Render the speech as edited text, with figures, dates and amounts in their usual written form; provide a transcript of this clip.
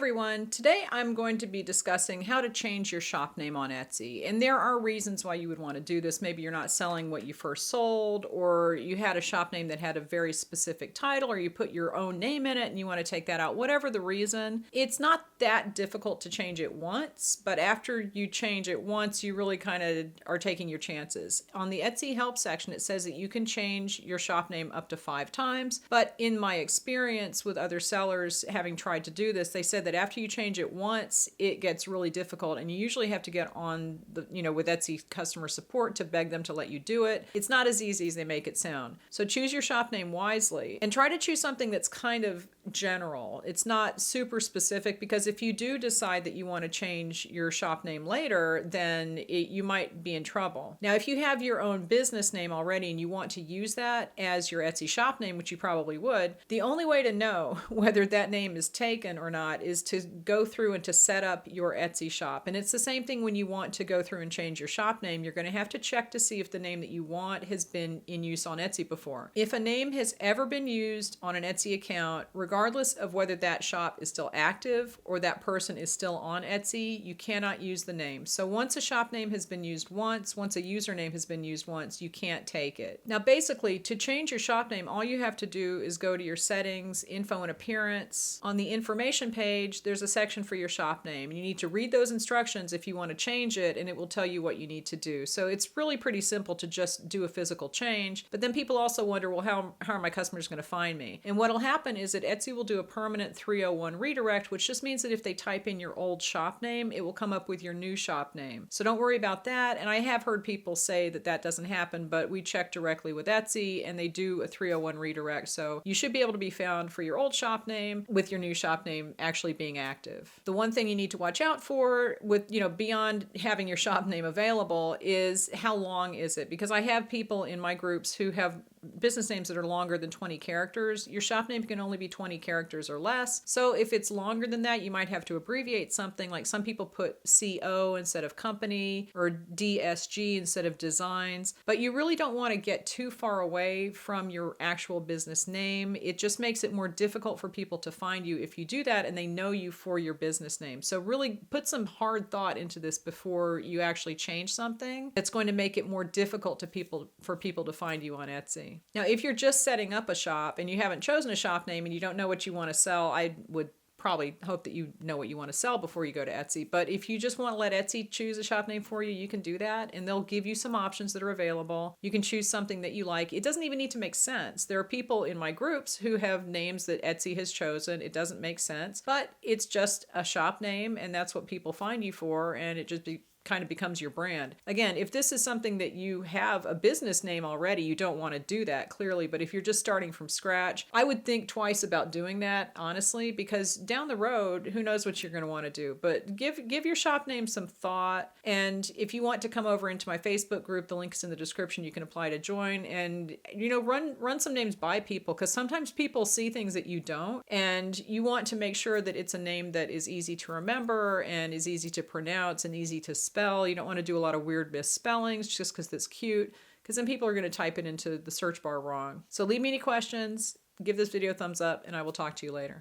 everyone, today I'm going to be discussing how to change your shop name on Etsy. And there are reasons why you would want to do this. Maybe you're not selling what you first sold, or you had a shop name that had a very specific title, or you put your own name in it and you want to take that out. Whatever the reason, it's not that difficult to change it once, but after you change it once, you really kind of are taking your chances. On the Etsy help section, it says that you can change your shop name up to 5 times, but in my experience with other sellers having tried to do this, they said that after you change it once, it gets really difficult, and you usually have to get on with Etsy customer support to beg them to let you do it. It's not as easy as they make it sound. So choose your shop name wisely and try to choose something that's kind of general. It's not super specific, because if you do decide that you want to change your shop name later, then you might be in trouble. Now, if you have your own business name already and you want to use that as your Etsy shop name, which you probably would, the only way to know whether that name is taken or not is to go through and to set up your Etsy shop. And it's the same thing when you want to go through and change your shop name. You're going to have to check to see if the name that you want has been in use on Etsy before. If a name has ever been used on an Etsy account, regardless of whether that shop is still active or that person is still on Etsy, you cannot use the name. So once a shop name has been used once a username has been used once, you can't take it. Now, basically, to change your shop name, all you have to do is go to your settings, info and appearance. On the information page, there's a section for your shop name. You need to read those instructions if you want to change it, and it will tell you what you need to do. So it's really pretty simple to just do a physical change. But then people also wonder, well, how are my customers going to find me? And what'll happen is that Etsy will do a permanent 301 redirect, which just means that if they type in your old shop name, it will come up with your new shop name. So don't worry about that. And I have heard people say that that doesn't happen, but we check directly with Etsy and they do a 301 redirect. So you should be able to be found for your old shop name with your new shop name actually being active. The one thing you need to watch out for with, beyond having your shop name available is how long is it? Because I have people in my groups who have business names that are longer than 20 characters. Your shop name can only be 20 characters or less. So if it's longer than that, you might have to abbreviate something. Like some people put CO instead of company, or DSG instead of designs. But you really don't want to get too far away from your actual business name. It just makes it more difficult for people to find you if you do that and they know you for your business name. So really put some hard thought into this before you actually change something that's going to make it more difficult for people to find you on Etsy. Now, if you're just setting up a shop and you haven't chosen a shop name and you don't know what you want to sell, I would probably hope that you know what you want to sell before you go to Etsy. But if you just want to let Etsy choose a shop name for you, you can do that, and they'll give you some options that are available. You can choose something that you like. It doesn't even need to make sense. There are people in my groups who have names that Etsy has chosen. It doesn't make sense, but it's just a shop name, and that's what people find you for, and it just kind of becomes your brand. Again, if this is something that you have a business name already, you don't want to do that clearly, but if you're just starting from scratch, I would think twice about doing that, honestly, because down the road, who knows what you're going to want to do. But give your shop name some thought, and if you want to come over into my Facebook group, the link is in the description. You can apply to join, and run some names by people, because sometimes people see things that you don't, and you want to make sure that it's a name that is easy to remember and is easy to pronounce and easy to spell. You don't want to do a lot of weird misspellings just because that's cute, because then people are going to type it into the search bar wrong. So leave me any questions, give this video a thumbs up, and I will talk to you later.